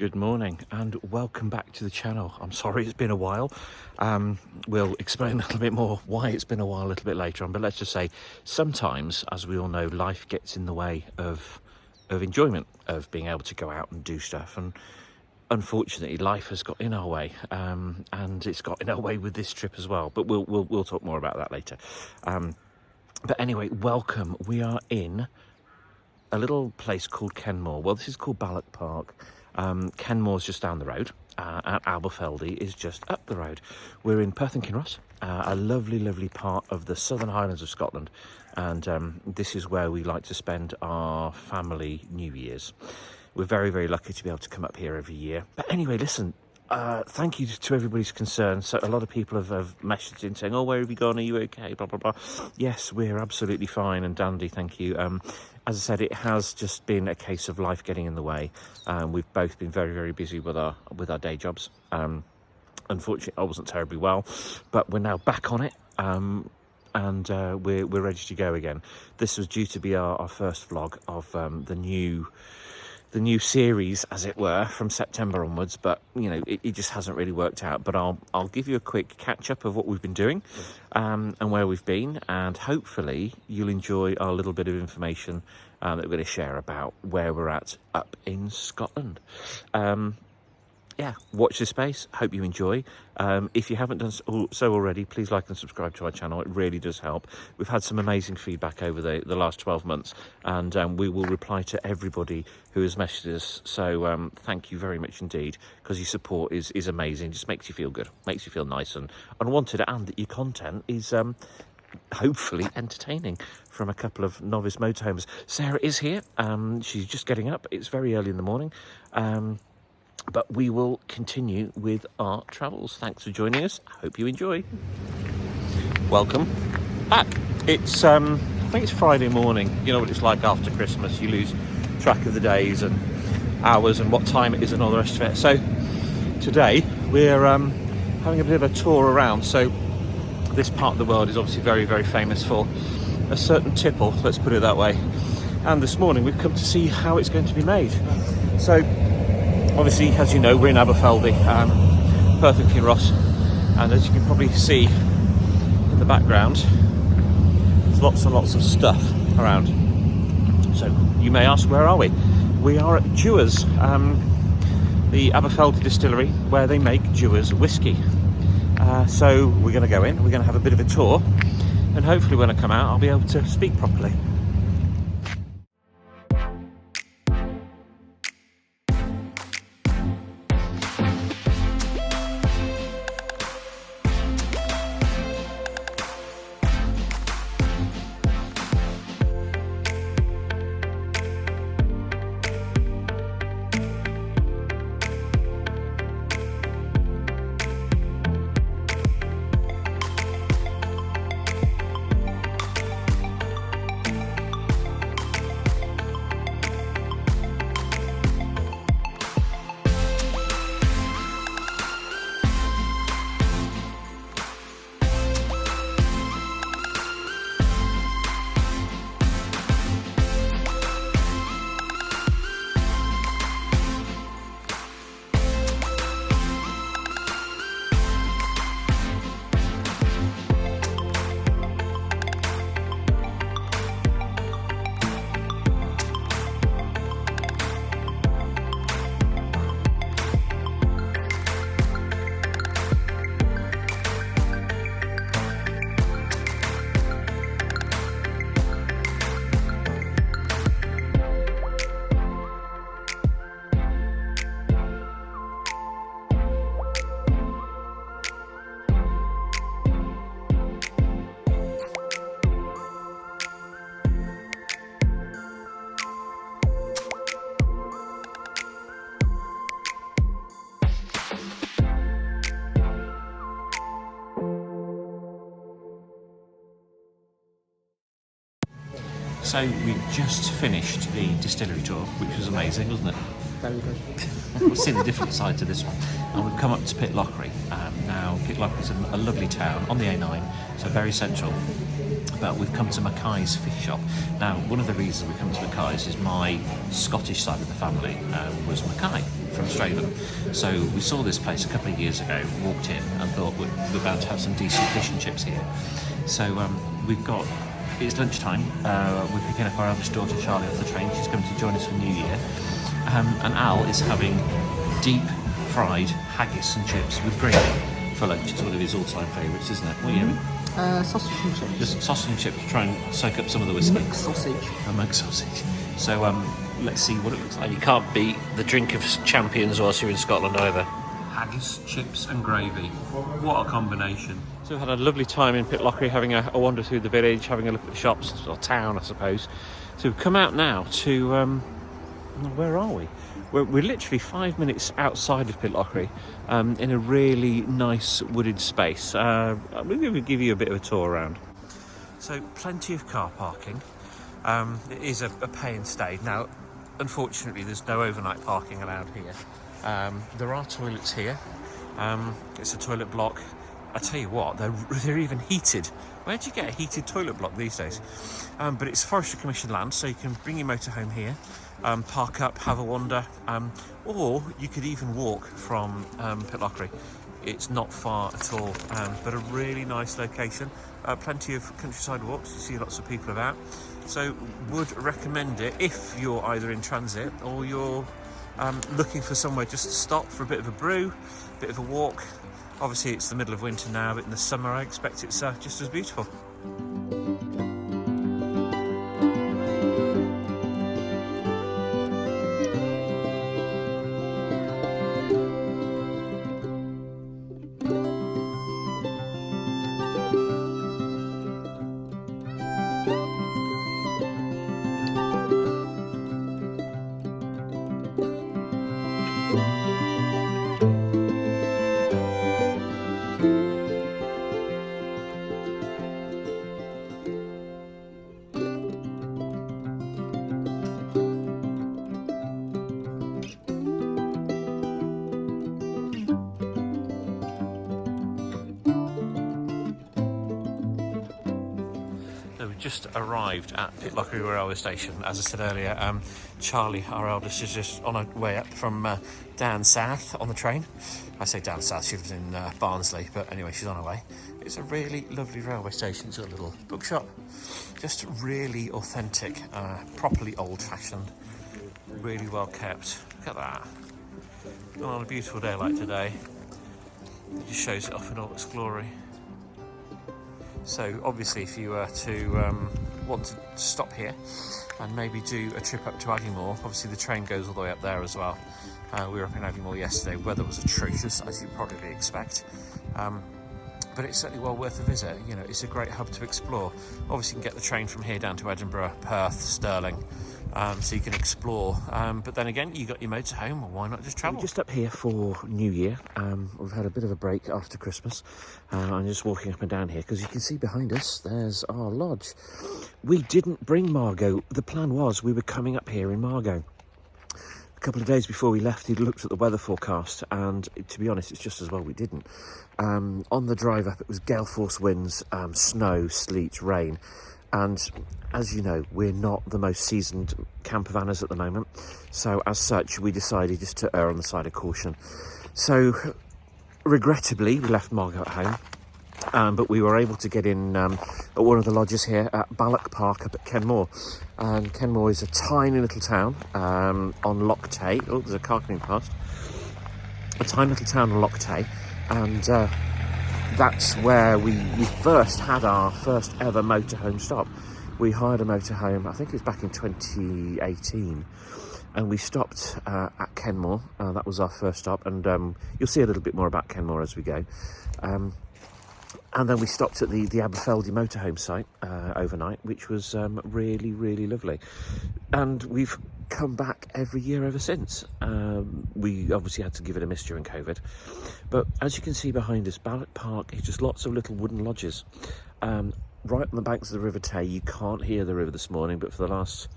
good morning and welcome back to the channel. I'm sorry it's been a while. We'll explain a little bit more why it's been a while a little bit later on, but let's just say sometimes, as we all know, life gets in the way of enjoyment, of being able to go out and do stuff, and unfortunately life has got in our way, and it's got in our way with this trip as well, but we'll talk more about that later. But anyway, welcome. We are in a little place called Kenmore. Well, this is called Balach Park. Kenmore's just down the road, and Aberfeldy is just up the road. We're in Perth and Kinross, a lovely part of the southern Highlands of Scotland, and this is where we like to spend our family New Year's. We're very lucky to be able to come up here every year. But anyway, listen, thank you to everybody's concern. So a lot of people have messaged in saying, oh, where have you gone? Are you okay? Blah, blah, blah. Yes, we're absolutely fine and dandy, thank you. As I said, it has just been a case of life getting in the way. We've both been very busy with our day jobs. Unfortunately, I wasn't terribly well, but we're now back on it, and we're ready to go again. This was due to be our first vlog of the new series, as it were, from September onwards, but you know, it just hasn't really worked out. But I'll give you a quick catch up of what we've been doing, and where we've been, and hopefully you'll enjoy our little bit of information that we're going to share about where we're at up in Scotland. Yeah, watch this space. Hope you enjoy. If you haven't done so already, please like and subscribe to our channel. It really does help. We've had some amazing feedback over the last 12 months, and we will reply to everybody who has messaged us. So thank you very much indeed, because your support is amazing. Just makes you feel good, makes you feel nice and wanted, and that your content is hopefully entertaining from a couple of novice motorhomers. Sarah is here. She's just getting up. It's very early in the morning. But we will continue with our travels. Thanks for joining us. Hope you enjoy. Welcome back. It's I think it's Friday morning. You know what it's like after Christmas. You lose track of the days and hours and what time it is and all the rest of it. So today we're having a bit of a tour around. So this part of the world is obviously very famous for a certain tipple, let's put it that way. And this morning we've come to see how it's going to be made. So obviously, as you know, we're in Aberfeldy, Perth and Kinross, and as you can probably see in the background, there's lots and lots of stuff around. So you may ask, where are we? We are at Dewars, the Abel Distillery, where they make Dewars whiskey. So we're going to go in, we're going to have a bit of a tour, and hopefully when I come out I'll be able to speak properly. So we just finished the distillery tour, which was amazing, wasn't it? Very good. We've seen a different side to this one. And we've come up to Pitlochry. Now, Pitlochry is a lovely town on the A9, so very central. but we've come to Mackay's fish shop. Now, one of the reasons we come to Mackay's is my Scottish side of the family was Mackay from Stratham. So we saw this place a couple of years ago, walked in and thought we're bound to have some decent fish and chips here. So it's lunchtime, we're picking up our eldest daughter Charlie off the train. She's coming to join us for New Year. And Al is having deep fried haggis and chips with gravy for lunch. It's one of his all-time favourites, isn't it? What are you having? Sausage and chips. Just sausage and chips to try and soak up some of the whiskey. Mixed sausage. A mug sausage. So let's see what it looks like. You can't beat the drink of champions whilst you're in Scotland either. Haggis, chips and gravy. What a combination. So we've had a lovely time in Pitlochry, having a wander through the village, having a look at the shops, or town I suppose. So we've come out now to, where are we? We're literally 5 minutes outside of Pitlochry, in a really nice wooded space. We're going to give you a bit of a tour around. So plenty of car parking. It is a pay and stay. Now, unfortunately, there's no overnight parking allowed here. There are toilets here. It's a toilet block. I tell you what, they're even heated. Where do you get a heated toilet block these days? But it's Forestry Commission land, so you can bring your motorhome here, park up, have a wander, or you could even walk from Pitlochry. It's not far at all, but a really nice location. Plenty of countryside walks, you see lots of people about. So would recommend it if you're either in transit or you're looking for somewhere just to stop for a bit of a brew, a bit of a walk. Obviously it's the middle of winter now, but in the summer I expect it's just as beautiful. Just arrived at Pitlochry railway station. As I said earlier, Charlie, our eldest, is just on her way up from down south on the train. I say down south, she lives in Barnsley, but anyway, she's on her way. It's a really lovely railway station. It's got a little bookshop, just really authentic, properly old-fashioned, really well kept. Look at that. On a beautiful day like today, it just shows it off in all its glory. So obviously if you were to want to stop here and maybe do a trip up to Aggymore, obviously the train goes all the way up there as well. We were up in Aggymore yesterday, weather was atrocious as you'd probably expect. But it's certainly well worth a visit. You know, it's a great hub to explore. Obviously you can get the train from here down to Edinburgh, Perth, Stirling, so you can explore. But then again, you got your motorhome, or why not just travel? We're just up here for New Year. We've had a bit of a break after Christmas. I'm just walking up and down here because you can see behind us, there's our lodge. We didn't bring Margot. The plan was we were coming up here in Margot. A couple of days before we left, he'd looked at the weather forecast, and to be honest, it's just as well we didn't. On the drive up, it was gale force winds, snow, sleet, rain, and as you know, we're not the most seasoned campervanners at the moment, so as such, we decided just to err on the side of caution. So, regrettably, we left Margot at home, but we were able to get in at one of the lodges here at Balach Park up at Kenmore. And Kenmore is a tiny little town on Loch Tay. Oh, there's a car coming past. A tiny little town on Loch Tay, and that's where we first had our first ever motorhome stop. We hired a motorhome, I think it was back in 2018, and we stopped at Kenmore. That was our first stop, and you'll see a little bit more about Kenmore as we go. And then we stopped at the Aberfeldy motorhome site overnight, which was really, really lovely. And we've come back every year ever since. We obviously had to give it a miss during COVID. But as you can see behind us, Balach Park is just lots of little wooden lodges. Right on the banks of the River Tay. You can't hear the river this morning, but for the last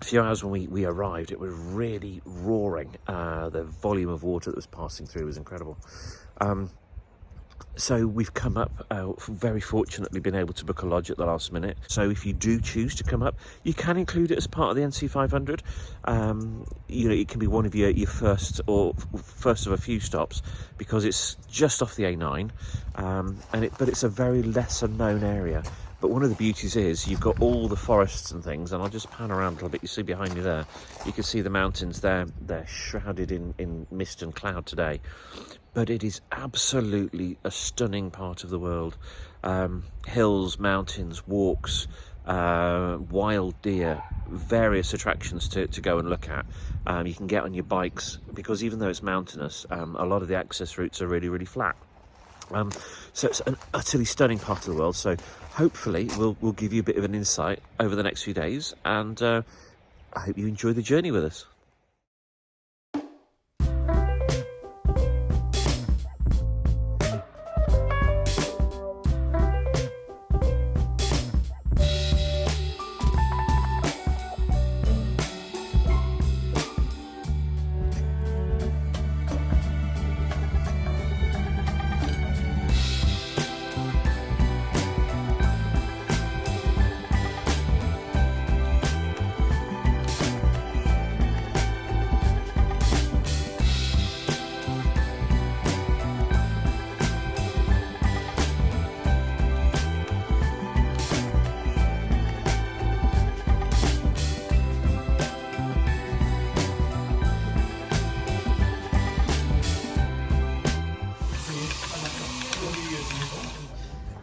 few hours when we arrived, it was really roaring. The volume of water that was passing through was incredible. So we've come up, very fortunately been able to book a lodge at the last minute. So if you do choose to come up, you can include it as part of the NC 500. It can be one of your first of a few stops, because it's just off the A9, but it's a very lesser known area. But one of the beauties is you've got all the forests and things, and I'll just pan around a little bit. You see behind me there, you can see the mountains there. They're shrouded in mist and cloud today. But it is absolutely a stunning part of the world. Hills, mountains, walks, wild deer, various attractions to go and look at. You can get on your bikes, because even though it's mountainous, a lot of the access routes are really, really flat. So it's an utterly stunning part of the world. So hopefully we'll give you a bit of an insight over the next few days, and I hope you enjoy the journey with us.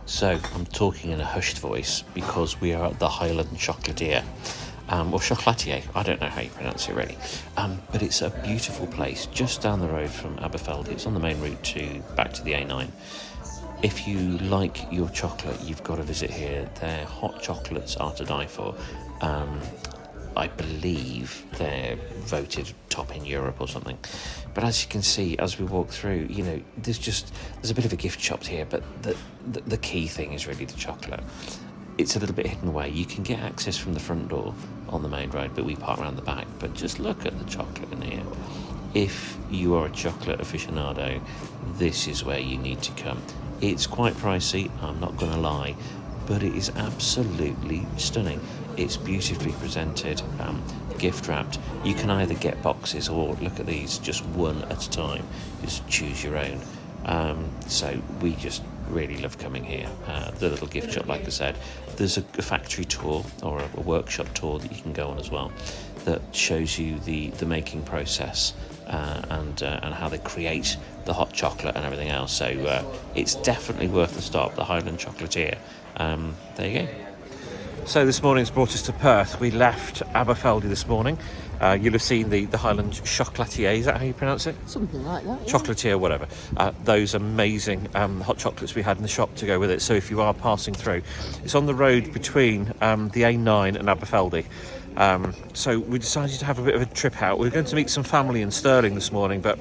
So I'm talking in a hushed voice because we are at the Highland Chocolatier, or Chocolatier, I don't know how you pronounce it really, but it's a beautiful place just down the road from Aberfeldy. It's on the main route back to the A9. If you like your chocolate, you've got to visit here. Their hot chocolates are to die for. I believe they're voted top in Europe or something. But as you can see, as we walk through, there's a bit of a gift shop here, but the key thing is really the chocolate. It's a little bit hidden away. You can get access from the front door on the main road, but we park around the back. But just look at the chocolate in here. If you are a chocolate aficionado, this is where you need to come. It's quite pricey, I'm not going to lie, but it is absolutely stunning. It's beautifully presented, gift wrapped. You can either get boxes or, look at these, just one at a time. Just choose your own. So we just really love coming here. The little gift shop, like I said, there's a factory tour or a workshop tour that you can go on as well, that shows you the making process and how they create the hot chocolate and everything else. So it's definitely worth the stop. The Highland Chocolatier. There you go. So this morning's brought us to Perth. We left Aberfeldy this morning. You'll have seen the Highland Chocolatier, is that how you pronounce it? Something like that, yeah. Chocolatier, whatever. Those amazing hot chocolates we had in the shop to go with it. So if you are passing through, it's on the road between the A9 and Aberfeldy. So we decided to have a bit of a trip out. We were going to meet some family in Stirling this morning, but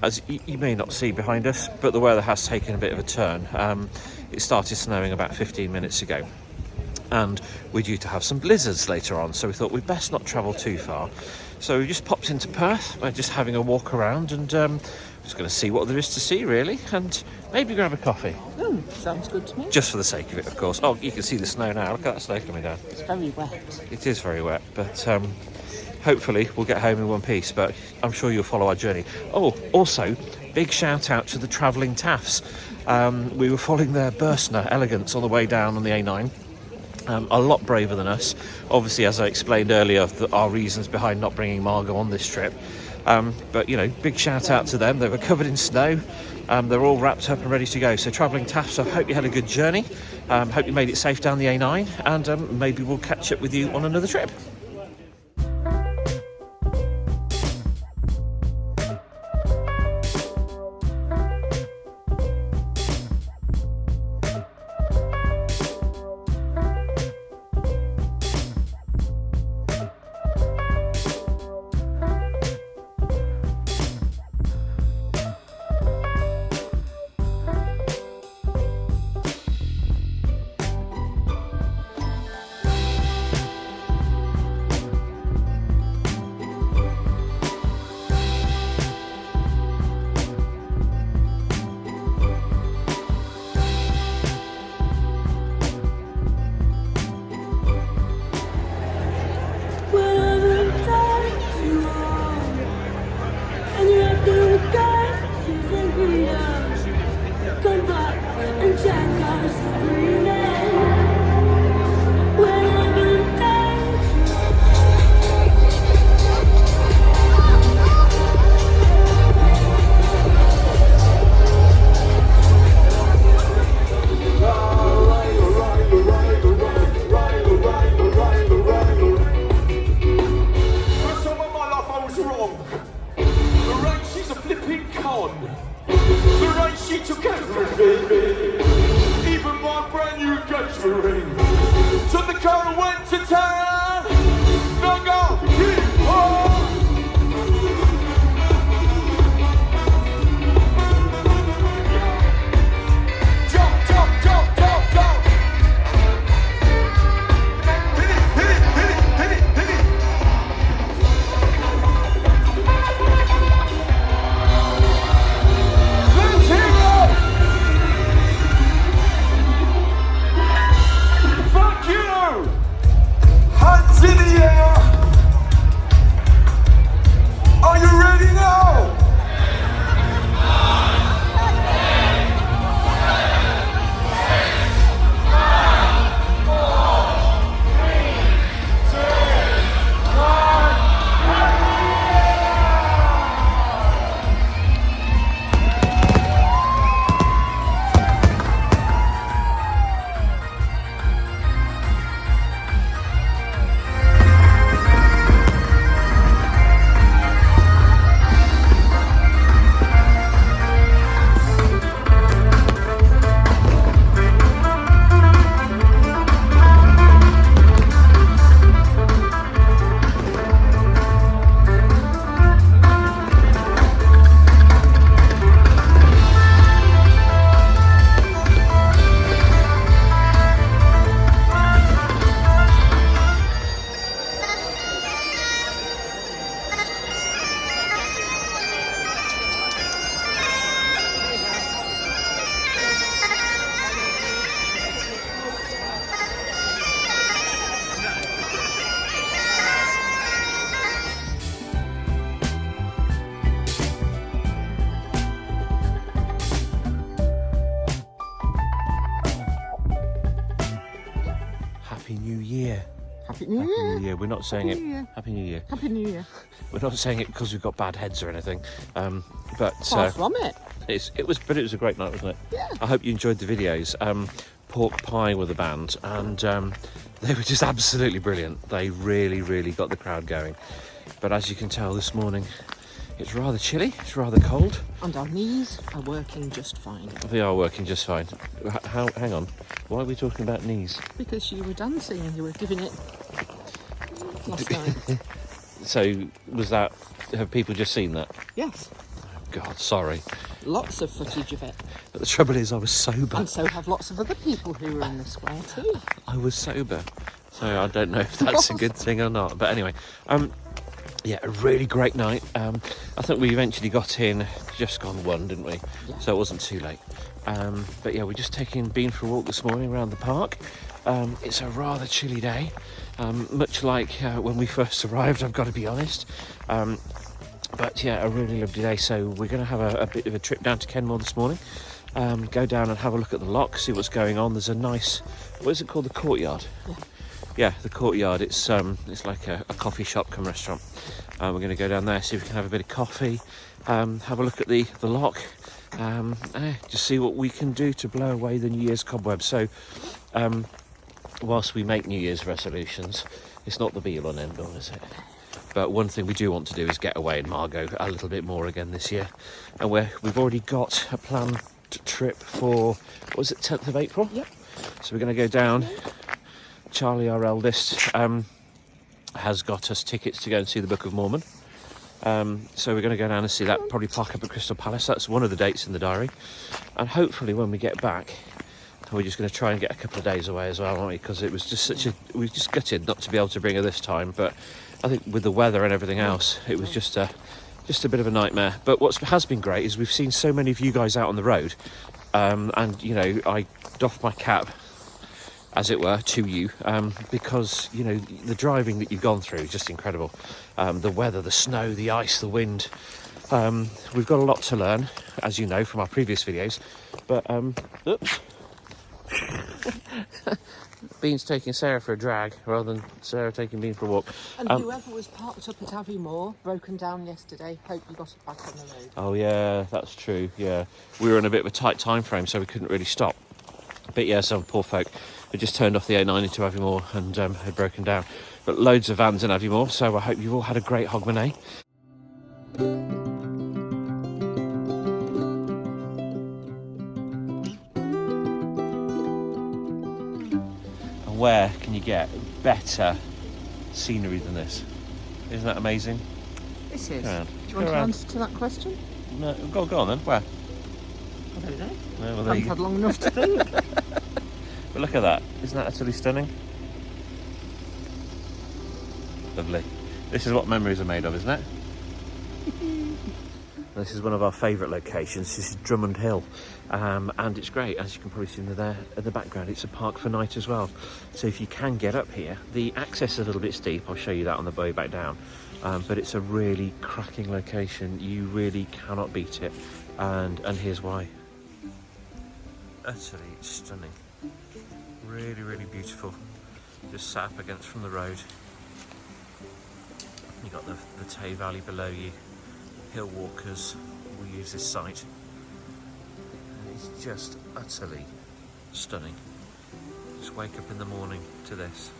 as you may not see behind us, but the weather has taken a bit of a turn. It started snowing about 15 minutes ago. And we're due to have some blizzards later on, so we thought we'd best not travel too far. So we just popped into Perth. We're just having a walk around and just going to see what there is to see, really, and maybe grab a coffee. Sounds good to me. Just for the sake of it, of course. Oh, you can see the snow now. Look at that snow coming down. It's very wet. It is very wet, but hopefully we'll get home in one piece, but I'm sure you'll follow our journey. Oh, also, big shout out to the travelling Taffs. We were following their Bursner Elegance on the way down on the A9. A lot braver than us. Obviously, as I explained earlier, our reasons behind not bringing Margot on this trip. But, big shout out to them. They were covered in snow. They're all wrapped up and ready to go. So travelling Taffs, I hope you had a good journey. Hope you made it safe down the A9. And maybe we'll catch up with you on another trip. on. The night she took everything, even my brand new engagement ring. Took the car and went to town. Now go, keep on. Jump, jump, jump, jump, jump. Hit it, hit it, hit it, hit it, hit it. Let's hear it. Fuck you. Hands in the air. Are you ready now? Happy New Year. Happy New Happy Year. New Year. We're not saying Happy it. New Year. Happy New Year. Happy New Year. We're not saying it because we've got bad heads or anything. But Far from it. it was a great night, wasn't it? Yeah. I hope you enjoyed the videos. Pork Pie were the band, and they were just absolutely brilliant. They really, really got the crowd going. But as you can tell, this morning it's rather chilly. It's rather cold. And our knees are working just fine. They are working just fine. Hang on. Why are we talking about knees? Because you were dancing and you were giving it last night. So was that? Have people just seen that? Yes. God, sorry. Lots of footage of it. But the trouble is, I was sober. And so have lots of other people who were in the square too. I was sober, so I don't know if that's a good thing or not. But anyway, yeah, a really great night. I think we eventually got in just gone 1, didn't we? Yeah. So it wasn't too late. But yeah, we're just been for a walk this morning around the park. It's a rather chilly day, much like when we first arrived, I've got to be honest. But yeah, a really lovely day. So we're going to have a bit of a trip down to Kenmore this morning. Go down and have a look at the lock, see what's going on. There's a nice, what is it called, the courtyard? Yeah. Yeah, the courtyard. It's like a coffee shop come restaurant. We're going to go down there, see if we can have a bit of coffee, have a look at the lock, just see what we can do to blow away the New Year's cobwebs. So whilst we make New Year's resolutions, it's not the be-all and end-all, is it? But one thing we do want to do is get away in Margot a little bit more again this year. And we've already got a planned trip for, what was it, 10th of April? Yep. So we're going to go down. Charlie, our eldest, has got us tickets to go and see the Book of Mormon. So we're going to go down and see that, probably park up at Crystal Palace. That's one of the dates in the diary. And hopefully when we get back, we're just going to try and get a couple of days away as well, aren't we? Because it was just we were just gutted not to be able to bring her this time. But I think with the weather and everything else, it was just a bit of a nightmare. But what has been great is we've seen so many of you guys out on the road. And, you know, I doff my cap, as it were, to you, because, you know, the driving that you've gone through is just incredible. The weather, the snow, the ice, the wind. We've got a lot to learn, as you know, from our previous videos. But, oops. Bean's taking Sarah for a drag rather than Sarah taking Bean for a walk. And whoever was parked up at Aviemore, broken down yesterday, hope you got it back on the road. Oh yeah, that's true, yeah. We were in a bit of a tight time frame, so we couldn't really stop. But yeah, some poor folk had just turned off the A9 into Aviemore and had broken down. But loads of vans in Aviemore, so I hope you've all had a great Hogmanay. where can you get better scenery than this? Isn't that amazing? This is. Go around. Do you want Go an around. answer to that question? No, go on then. Where? I don't know. No, well, I there haven't you had go. long enough to think. But look at that. Isn't that utterly stunning? Lovely. This is what memories are made of, isn't it? This is one of our favourite locations. This is Drummond Hill, and it's great. As you can probably see there in the background, it's a park for night as well. So if you can get up here, the access is a little bit steep. I'll show you that on the way back down. But it's a really cracking location. You really cannot beat it, and here's why. Utterly stunning. Really, really beautiful. Just sat up against from the road. You've got the Tay Valley below you. Hill walkers will use this site. And it's just utterly stunning. Just wake up in the morning to this.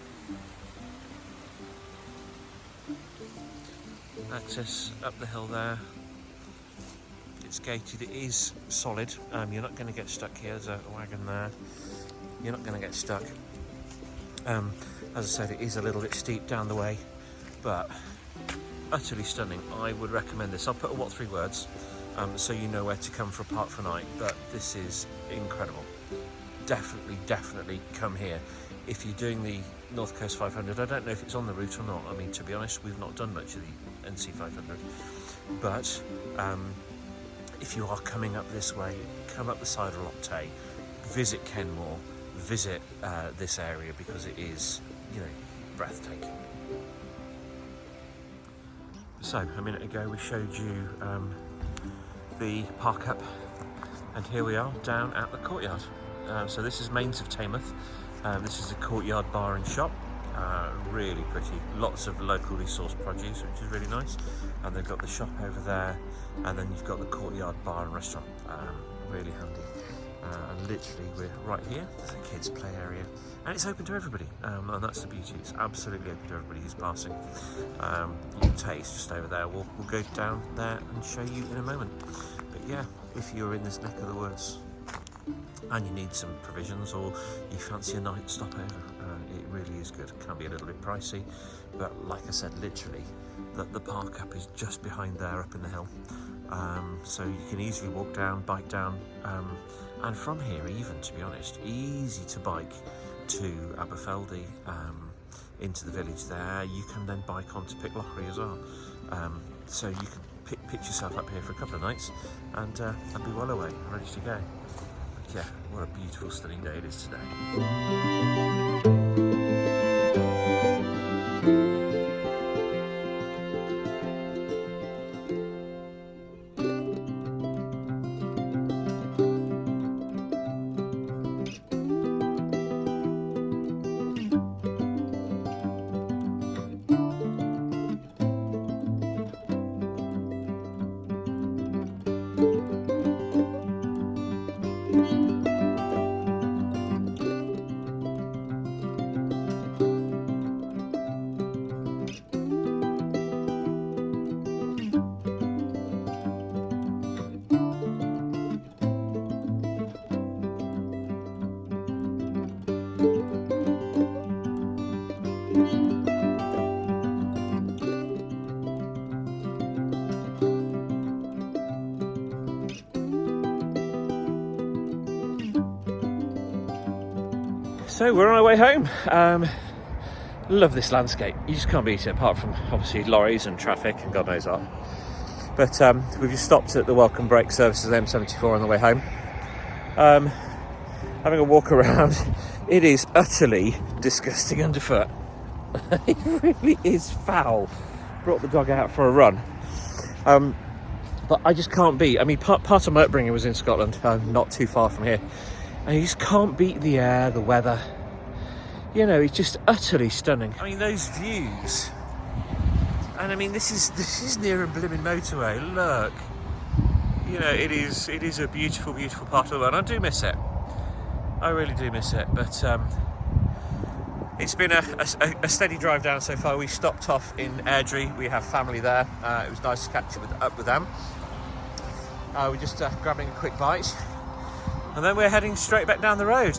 Access up the hill there. It's gated, it is solid. You're not going to get stuck here. There's a wagon there. You're not going to get stuck. As I said, it is a little bit steep down the way, but utterly stunning. I would recommend this. I'll put what 3 words so you know where to come for a park for night, but this is incredible. Definitely come here. If you're doing the North Coast 500, I don't know if it's on the route or not. I mean, to be honest, we've not done much of the NC 500, but if you are coming up this way, come up the side of Loch Tay, visit Kenmore, visit this area, because it is, you know, breathtaking. So a minute ago we showed you the park up, and here we are down at the courtyard. So this is Mains of Taymouth. This is a courtyard bar and shop. Really pretty. Lots of locally sourced produce, which is really nice. And they've got the shop over there, and then you've got the courtyard bar and restaurant. Really handy. And literally we're right here. There's a kids play area, and it's open to everybody, and that's the beauty. It's absolutely open to everybody who's passing. Tay's just over there. We'll go down there and show you in a moment. But yeah, if you're in this neck of the woods and you need some provisions, or you fancy a night stopover, it really is good. It can be a little bit pricey, but like I said, literally the park up is just behind there, up in the hill. So you can easily walk down, bike down, and from here, even, to be honest, easy to bike to Aberfeldy, into the village there. You can then bike on to Pitlochry as well. So you can pitch yourself up here for a couple of nights and be well away, ready to go. But yeah, what a beautiful, stunning day it is today. So we're on our way home. Love this landscape. You just can't beat it, apart from obviously lorries and traffic and God knows what. But we've just stopped at the welcome break services of M74 on the way home. Having a walk around. It is utterly disgusting underfoot. It really is foul. Brought the dog out for a run. But I just can't beat. I mean, part of my upbringing was in Scotland, not too far from here. And you just can't beat the air, the weather. You know, it's just utterly stunning. I mean, those views. And I mean, this is near a blimmin' motorway. Look. You know, it is a beautiful, beautiful part of the world. I do miss it. I really do miss it. But it's been a steady drive down so far. We stopped off in Airdrie. We have family there. It was nice to catch up with them. We're just grabbing a quick bite. And then we're heading straight back down the road.